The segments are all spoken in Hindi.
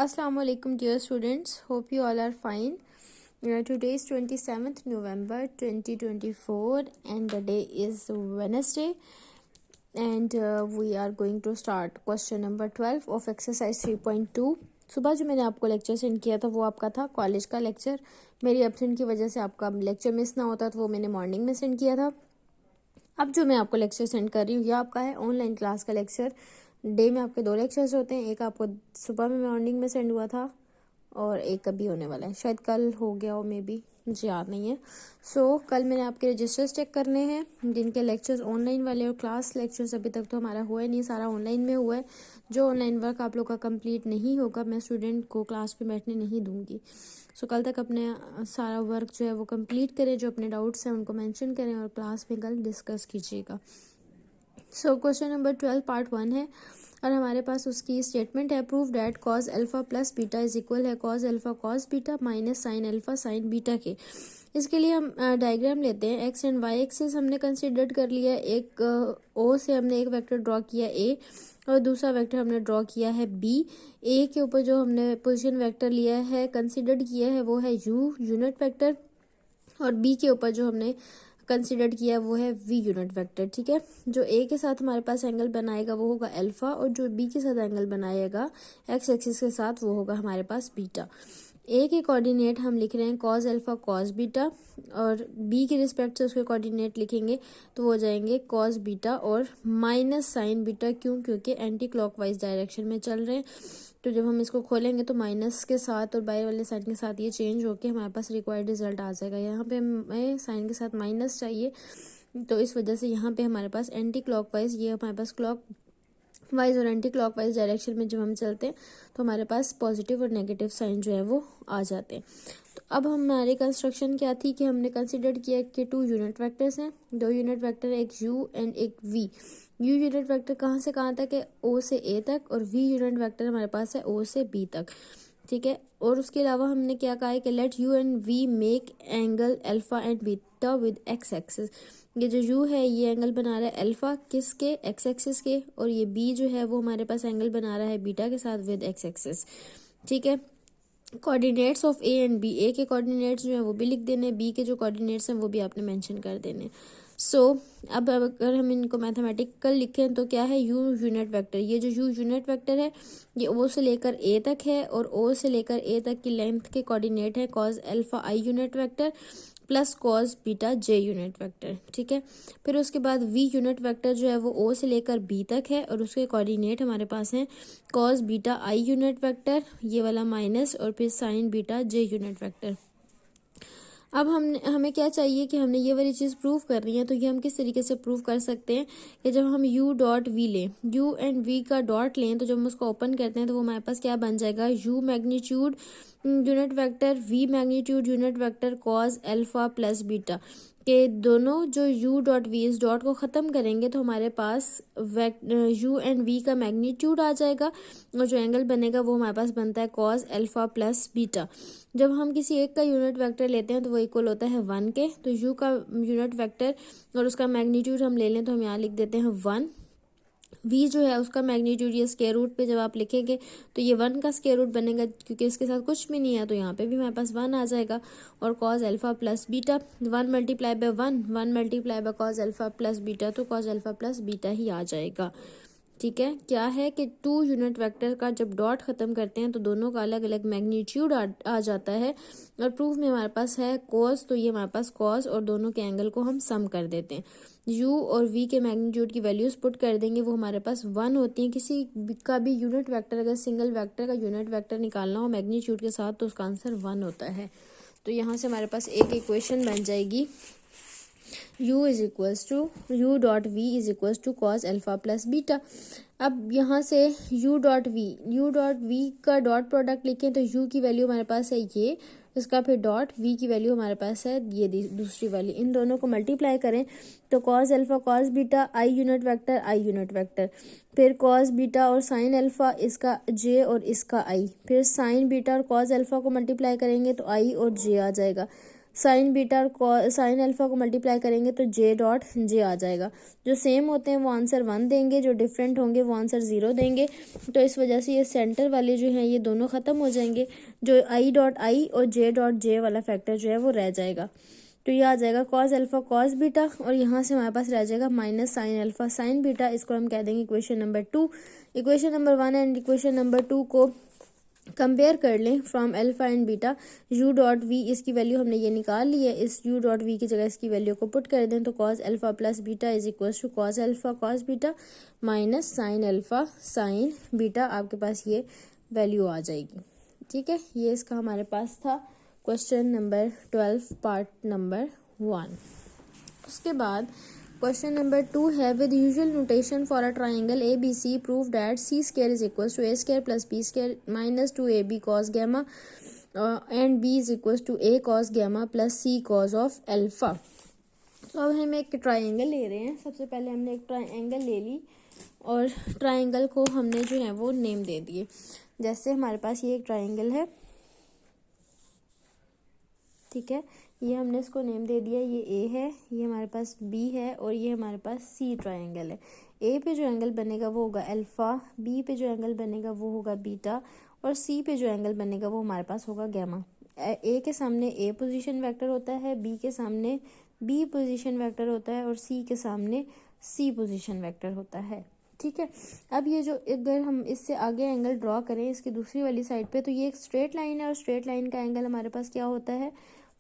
Assalamu alaikum dear students, hope you all are fine. Today is 27th November 2024 and the day is Wednesday and we are going to start question number 12 of exercise 3.2. सुबह जो मैंने आपको लेक्चर सेंड किया था वो आपका था कॉलेज का लेक्चर. मेरी एब्सेंट की वजह से आपका लेक्चर मिस ना होता तो वो मैंने मॉर्निंग में सेंड किया था. अब जो मैं आपको लेक्चर सेंड कर रही हूँ ये आपका है ऑनलाइन क्लास का लेक्चर. डे में आपके 2 लेक्चर्स होते हैं, एक आपको सुबह में मॉर्निंग में सेंड हुआ था और एक अभी होने वाला है, शायद कल हो गया हो, मे बी, मुझे याद नहीं है. कल मैंने आपके रजिस्टर्स चेक करने हैं जिनके लेक्चर्स ऑनलाइन वाले और क्लास लेक्चर्स अभी तक तो हमारा हुआ ही नहीं, सारा ऑनलाइन में हुआ है. जो ऑनलाइन वर्क आप लोग का कंप्लीट नहीं होगा मैं स्टूडेंट को क्लास पे बैठने नहीं दूंगी. कल तक अपने सारा वर्क जो है वो कंप्लीट करें, जो अपने डाउट्स हैं उनको मेंशन करें और क्लास में कल डिस्कस कीजिएगा. क्वेश्चन नंबर 12 पार्ट 1 है और हमारे पास उसकी स्टेटमेंट है. Prove that cos alpha plus beta is equal है cos alpha cos beta minus sine alpha sine beta के. इसके लिए हम डायग्राम लेते हैं. एक्स एंड वाई एक्सिस हमने कंसिडर कर लिया. एक ओ से हमने एक वेक्टर ड्रॉ किया ए और दूसरा वेक्टर हमने ड्रॉ किया है बी. ए के ऊपर जो हमने पोजीशन वेक्टर लिया है कंसिडर किया है वो है यू यूनिट वेक्टर और बी के ऊपर जो हमने कंसिडर किया वो है वी यूनिट वेक्टर. ठीक है, जो ए के साथ हमारे पास एंगल बनाएगा वो होगा अल्फा और जो बी के साथ एंगल बनाएगा एक्स एक्सिस के साथ वो होगा हमारे पास बीटा. ए के कोऑर्डिनेट हम लिख रहे हैं कॉज अल्फा कॉज बीटा और बी के रिस्पेक्ट से उसके कोऑर्डिनेट लिखेंगे तो वो हो जाएंगे कॉज बीटा और माइनस साइन बीटा. क्योंकि एंटी क्लॉकवाइज डायरेक्शन में चल रहे हैं तो जब हम इसको खोलेंगे तो माइनस के साथ और बाहर वाले साइन के साथ ये चेंज होके हमारे पास रिक्वायर्ड रिजल्ट आ जाएगा. यहाँ पे हमें साइन के साथ माइनस चाहिए तो इस वजह से यहाँ पे हमारे पास एंटी क्लॉकवाइज, ये हमारे पास क्लॉक वाइज और एंटी क्लॉकवाइज डायरेक्शन में जब हम चलते हैं तो हमारे पास पॉजिटिव और नेगेटिव साइन जो है वो आ जाते हैं. तो अब हमारी कंस्ट्रक्शन क्या थी कि हमने कंसिडर किया कि 2 यूनिट वेक्टर्स हैं, 2 यूनिट वेक्टर, एक यू एंड एक वी. यू यूनिट वेक्टर कहाँ से कहाँ तक है, ओ से ए तक, और वी यूनिट वेक्टर हमारे पास है ओ से बी तक. ठीक है, और उसके अलावा हमने क्या कहा है कि let u and v make angle alpha and beta with x axis. ये जो यू है ये एंगल बना रहा है अल्फा किसके, एक्स एक्सिस के, और ये बी जो है वो हमारे पास एंगल बना रहा है बीटा के साथ विद एक्स एक्सिस. ठीक है, coordinates of A and B, A के कोऑर्डिनेट्स जो है वो भी लिख देने, बी के जो कोऑर्डिनेट्स हैं वो भी आपने मेंशन कर देने. अब अगर हम इनको मैथमेटिकल लिखें तो क्या है, यू यूनिट वेक्टर, ये जो यू यूनिट वेक्टर है ये ओ से लेकर ए तक है और ओ से लेकर ए तक की लेंथ के कोऑर्डिनेट है cos alpha I unit vector plus cos beta J unit vector. ठीक है, फिर उसके बाद वी यूनिट वेक्टर जो है वो ओ से लेकर बी तक है और उसके कोऑर्डिनेट हमारे पास हैं cos beta I unit vector, ये वाला माइनस, और फिर साइन बीटा जे यूनिट वेक्टर. अब हमें क्या चाहिए कि हमने ये वाली चीज़ प्रूव कर रही है तो ये हम किस तरीके से प्रूव कर सकते हैं कि जब हम u डॉट वी लें, u एंड v का डॉट लें तो जब हम उसको ओपन करते हैं तो वो हमारे पास क्या बन जाएगा, u magnitude unit vector v magnitude unit vector cause alpha plus beta के दोनों जो u डॉट वी इस डॉट को ख़त्म करेंगे तो हमारे पास u एंड v का मैग्नीट्यूड आ जाएगा और जो एंगल बनेगा वो हमारे पास बनता है कॉज अल्फा प्लस बीटा. जब हम किसी एक का यूनिट वेक्टर लेते हैं तो वो इक्वल होता है 1 के, तो u का यूनिट वेक्टर और उसका मैग्नीट्यूड हम ले लें तो हम यहाँ लिख देते हैं 1. v जो है उसका मैग्नीट्यूड ये स्क्वायर रूट पे जब आप लिखेंगे तो ये 1 का स्क्वायर रूट बनेगा क्योंकि इसके साथ कुछ भी नहीं है तो यहाँ पे भी हमारे पास 1 आ जाएगा. और cause alpha plus beta 1 multiply by 1 multiply by cause alpha plus beta तो कॉज अल्फा प्लस बीटा ही आ जाएगा. ठीक है, क्या है कि 2 यूनिट वेक्टर का जब डॉट खत्म करते हैं तो दोनों का अलग अलग मैग्नीट्यूड आ जाता है और प्रूफ में हमारे पास है कॉस, तो ये हमारे पास कॉस और दोनों के एंगल को हम सम कर देते हैं. u और v के मैग्नीट्यूड की वैल्यूज पुट कर देंगे, वो हमारे पास 1 होती हैं. किसी का भी यूनिट वेक्टर अगर सिंगल वेक्टर का यूनिट वेक्टर निकालना हो मैग्नीट्यूड के साथ तो उसका आंसर 1 होता है. तो यहाँ से हमारे पास एक इक्वेशन बन जाएगी u is equals to u dot v is equals to cos alpha plus beta. अब यहाँ से u डॉट वी का डॉट प्रोडक्ट लिखें तो u की वैल्यू हमारे पास है ये, इसका फिर डॉट v की वैल्यू हमारे पास है ये दूसरी वाली, इन दोनों को मल्टीप्लाई करें तो cause alpha cos beta I unit vector फिर कॉज बीटा और साइन अल्फा इसका j और इसका i, फिर साइन बीटा और कॉज अल्फा को मल्टीप्लाई करेंगे तो i और j आ जाएगा. साइन बीटा और साइन अल्फा को मल्टीप्लाई करेंगे तो जे डॉट जे आ जाएगा। जो सेम होते हैं वो आंसर 1 देंगे, जो डिफरेंट होंगे वो आंसर 0 देंगे। तो इस वजह से ये सेंटर वाले जो हैं ये दोनों ख़त्म हो जाएंगे। जो आई डॉट आई और जे डॉट जे वाला फैक्टर जो है वो रह जाएगा। तो ये आ जाएगा कॉस अल्फा कॉस बीटा, और यहाँ से हमारे पास रह जाएगा minus sine alpha sine beta. इसको हम कह देंगे equation number 2। Equation number 1 and equation number 2 को कंपेयर कर लें from alpha and beta. u dot v, इसकी वैल्यू हमने ये निकाल ली है, इस u डॉट वी की जगह इसकी वैल्यू को पुट कर दें तो cos alpha plus beta is equal to cos alpha cos beta minus sine alpha sine beta. आपके पास ये वैल्यू आ जाएगी। ठीक है, ये इसका हमारे पास था क्वेश्चन नंबर 12 पार्ट नंबर 1। उसके बाद क्वेश्चन नंबर 2 है with usual notation for a triangle A B C prove that c square is equal to a square plus b square minus 2ab cos gamma and b is equal to a cos gamma plus c cos of alpha. तो अब हम एक ट्राइंगल ले रहे हैं। सबसे पहले हमने एक ट्राइंगल ले ली और ट्राइंगल को हमने जो है वो नेम दे दिए। जैसे हमारे पास ये एक ट्राइंगल है, ठीक है, ये हमने इसको नेम दे दिया, ये ए है, ये हमारे पास बी है और ये हमारे पास सी ट्राइंगल है। ए पे जो एंगल बनेगा वो होगा अल्फा, बी पे जो एंगल बनेगा वो होगा बीटा और सी पे जो एंगल बनेगा वो हमारे पास होगा गैमा। ए के सामने ए पोजीशन वेक्टर होता है, बी के सामने बी पोजीशन वेक्टर होता है और सी के सामने सी पोजीशन वेक्टर होता है। ठीक है, अब ये जो अगर हम इससे आगे एंगल ड्रॉ करें इसकी दूसरी वाली साइड पे, तो ये एक स्ट्रेट लाइन है और स्ट्रेट लाइन का एंगल हमारे पास क्या होता है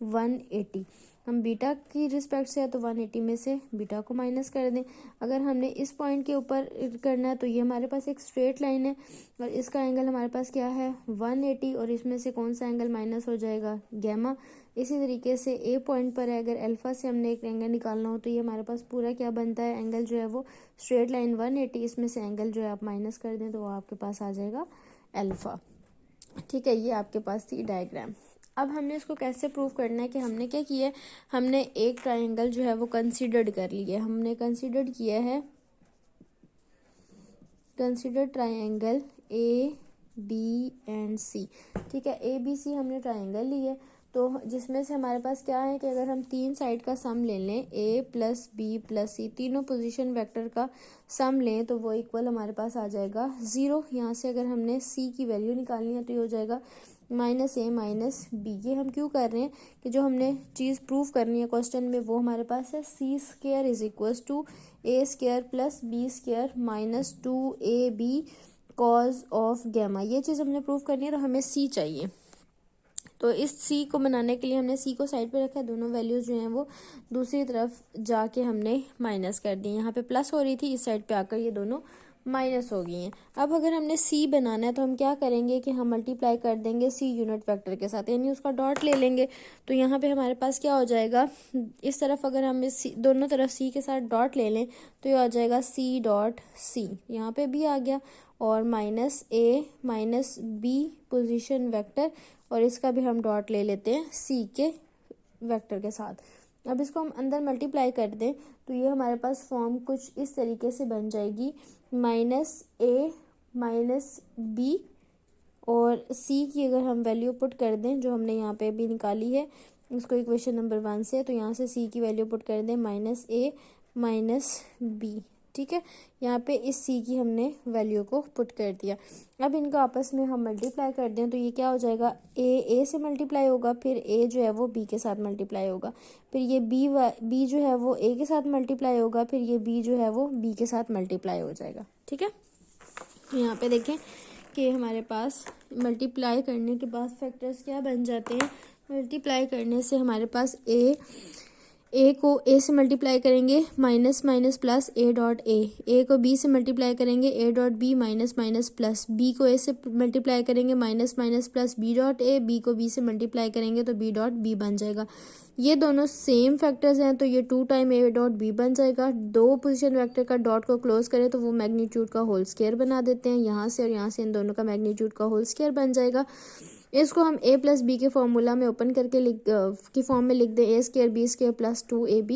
180। हम बीटा की रिस्पेक्ट से है तो 180 में से बीटा को माइनस कर दें। अगर हमने इस पॉइंट के ऊपर करना है तो ये हमारे पास एक स्ट्रेट लाइन है और इसका एंगल हमारे पास क्या है 180 और इसमें से कौन सा एंगल माइनस हो जाएगा गैमा। इसी तरीके से ए पॉइंट पर है, अगर अल्फा से हमने एक एंगल निकालना हो तो ये हमारे पास पूरा क्या बनता है एंगल जो है वो स्ट्रेट लाइन 180, इसमें से एंगल जो है आप माइनस कर दें तो वो आपके पास आ जाएगा अल्फा। ठीक है, ये आपके पास थी डायग्राम। अब हमने इसको कैसे प्रूव करना है कि हमने क्या किया है, हमने एक ट्राइंगल जो है वो कंसीडर्ड कर लिया। हमने कंसीडर्ड किया है considered triangle A B and C. ठीक है, ए बी सी हमने ट्राइंगल लिए तो जिसमें से हमारे पास क्या है कि अगर हम तीन साइड का सम ले लें ए प्लस बी प्लस सी, तीनों पोजीशन वेक्टर का सम लें तो वो इक्वल हमारे पास आ जाएगा 0। यहाँ से अगर हमने सी की वैल्यू निकालनी है तो ये हो जाएगा माइनस ए माइनस बी। ये हम क्यों कर रहे हैं कि जो हमने चीज़ प्रूव करनी है क्वेश्चन में वो हमारे पास है c square is equal to a square plus b square minus 2ab cos of gamma. ये चीज़ हमने प्रूव करनी है तो हमें सी चाहिए। तो इस सी को बनाने के लिए हमने सी को साइड पे रखा है, दोनों वैल्यूज जो हैं वो दूसरी तरफ जाके हमने माइनस कर दी। यहाँ पे प्लस हो रही थी, इस साइड पे आकर ये दोनों माइनस हो गई हैं। अब अगर हमने सी बनाना है तो हम क्या करेंगे कि हम मल्टीप्लाई कर देंगे सी यूनिट वेक्टर के साथ, यानी उसका डॉट ले लेंगे। तो यहाँ पे हमारे पास क्या हो जाएगा, इस तरफ अगर हम इस दोनों तरफ सी के साथ डॉट ले लें तो ये आ जाएगा सी डॉट सी, यहाँ पे भी आ गया, और माइनस ए माइनस बी पोजीशन वेक्टर और इसका भी हम डॉट ले लेते हैं सी के वेक्टर के साथ। अब इसको हम अंदर मल्टीप्लाई कर दें तो ये हमारे पास फॉर्म कुछ इस तरीके से बन जाएगी माइनस ए माइनस बी और सी की अगर हम वैल्यू पुट कर दें जो हमने यहाँ पे भी निकाली है इसको इक्वेशन नंबर 1 से, तो यहाँ से सी की वैल्यू पुट कर दें माइनस ए माइनस बी। ठीक है, यहाँ पे इस सी की हमने वैल्यू को पुट कर दिया। अब इनको आपस में हम मल्टीप्लाई कर दें तो ये क्या हो जाएगा, ए से मल्टीप्लाई होगा, फिर ए जो है वो बी के साथ मल्टीप्लाई होगा, फिर ये बी जो है वो ए के साथ मल्टीप्लाई होगा, फिर ये बी जो है वो बी के साथ मल्टीप्लाई हो जाएगा। ठीक है, तो यहाँ पे देखें कि हमारे पास मल्टीप्लाई करने के बाद फैक्टर्स क्या बन जाते हैं। मल्टीप्लाई करने से हमारे पास ए को ए से मल्टीप्लाई करेंगे minus minus plus a dot a को बी से मल्टीप्लाई करेंगे a dot b minus minus plus b को ए से मल्टीप्लाई करेंगे minus minus plus b dot a, b को बी से मल्टीप्लाई करेंगे तो बी डॉट बी बन जाएगा। ये दोनों सेम फैक्टर्स हैं तो ये 2 टाइम ए डॉट बी बन जाएगा। दो पोजीशन वेक्टर का डॉट को क्लोज करें तो वो मैग्नीट्यूड का होल स्क्वायर बना देते हैं यहाँ से, और यहाँ से इन दोनों का मैग्नीट्यूड का होल स्क्वायर बन जाएगा। इसको हम a प्लस बी के फॉर्मूला में ओपन करके की फॉर्म में लिख दें, a square b square plus 2ab।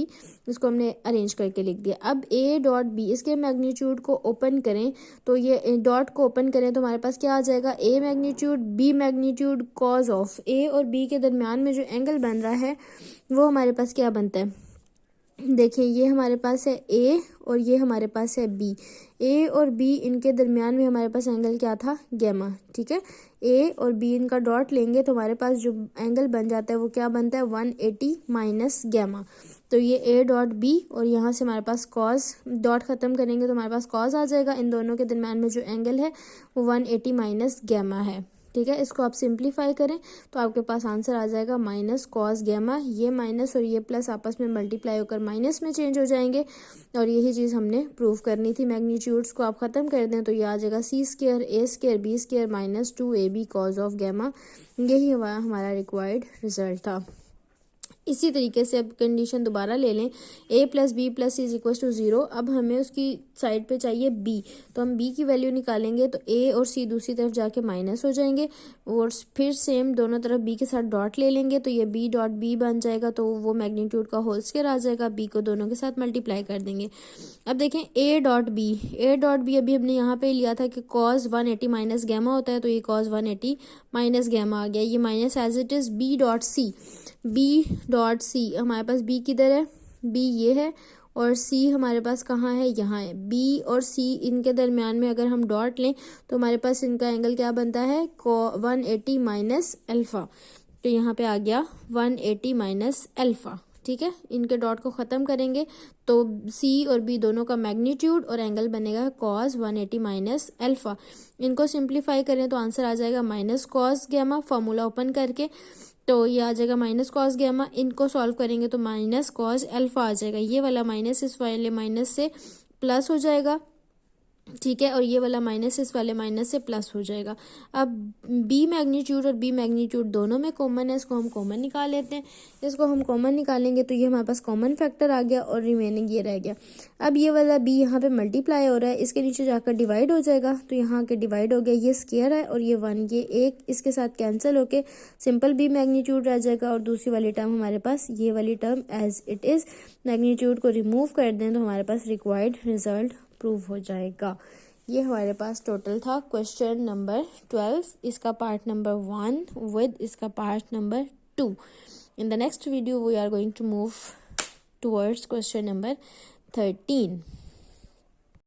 इसको हमने अरेंज करके लिख दिया। अब a डॉट बी, इसके मैग्नीट्यूड को ओपन करें तो ये डॉट को ओपन करें तो हमारे पास क्या आ जाएगा, a magnitude b magnitude cause of a और b के दरमियान में जो एंगल बन रहा है वो हमारे पास क्या बनता है। देखिए ये हमारे पास है a और ये हमारे पास है b। a और b इनके दरमियान में हमारे पास एंगल क्या था, गैमा। ठीक है, a और b इनका डॉट लेंगे तो हमारे पास जो एंगल बन जाता है वो क्या बनता है, 180 माइनस गैमा। तो ये a डॉट b और यहाँ से हमारे पास कॉज, डॉट ख़त्म करेंगे तो हमारे पास कॉज आ जाएगा। इन दोनों के दरमियान में जो एंगल है वो 180 माइनस गैमा है। ठीक है, इसको आप सिंप्लीफाई करें तो आपके पास आंसर आ जाएगा माइनस कॉस गैमा। ये माइनस और ये प्लस आपस में मल्टीप्लाई होकर माइनस में चेंज हो जाएंगे और यही चीज़ हमने प्रूव करनी थी। मैग्नीट्यूड्स को आप ख़त्म कर दें तो ये आ जाएगा c square a square b square minus 2ab cos of gamma. यही हमारा रिक्वायर्ड रिजल्ट था। इसी तरीके से अब कंडीशन दोबारा ले लें, a plus b plus is equal to 0। अब हमें उसकी साइड पे चाहिए b, तो हम b की वैल्यू निकालेंगे तो a और c दूसरी तरफ जाके माइनस हो जाएंगे और फिर सेम दोनों तरफ b के साथ डॉट ले लेंगे तो ये b डॉट b बन जाएगा। तो वो मैग्नीट्यूड का होल स्क्वायर आ जाएगा, b को दोनों के साथ मल्टीप्लाई कर देंगे। अब देखें a डॉट b अभी हमने यहाँ पे लिया था कि कॉज 180 माइनस गैमा होता है, तो ये कॉज 180 माइनस गैमा आ गया। ये minus as it is b dot c हमारे पास b किधर है, b ये है और c हमारे पास कहाँ है, यहाँ है। b और c इनके दरमियान में अगर हम डॉट लें तो हमारे पास इनका एंगल क्या बनता है, 180 माइनस अल्फ़ा। तो यहाँ पे आ गया 180 माइनस अल्फ़ा। ठीक है, इनके डॉट को ख़त्म करेंगे तो c और b दोनों का मैग्नीट्यूड और एंगल बनेगा कॉस 180 माइनस अल्फ़ा। इनको सिंप्लीफाई करें तो आंसर आ जाएगा minus cos gamma. Formula open करके तो ये आ जाएगा माइनस कॉस गैमा। इनको सॉल्व करेंगे तो माइनस कॉस अल्फ़ा आ जाएगा। ये वाला माइनस इस वाले माइनस से प्लस हो जाएगा। ठीक है, और ये वाला माइनस इस वाले माइनस से प्लस हो जाएगा। अब b मैग्नीट्यूड और b मैग्नीट्यूड दोनों में कॉमन है, इसको हम कॉमन निकाल लेते हैं। इसको हम कॉमन निकालेंगे तो ये हमारे पास कॉमन फैक्टर आ गया और रिमेनिंग ये रह गया। अब ये वाला b यहाँ पे मल्टीप्लाई हो रहा है, इसके नीचे जाकर डिवाइड हो जाएगा तो यहाँ के डिवाइड हो गया, ये स्क्वायर है और ये 1, ये एक इसके साथ कैंसिल होके सिंपल b मैग्नीट्यूड रह जाएगा और दूसरी वाली टर्म हमारे पास ये वाली term as it is. Magnitude को रिमूव कर दें तो हमारे पास रिक्वायर्ड रिजल्ट प्रूव हो जाएगा। ये हमारे पास टोटल था क्वेश्चन नंबर 12, इसका पार्ट नंबर 1 विद इसका part number 2। In the next video we are going to move towards question number 13।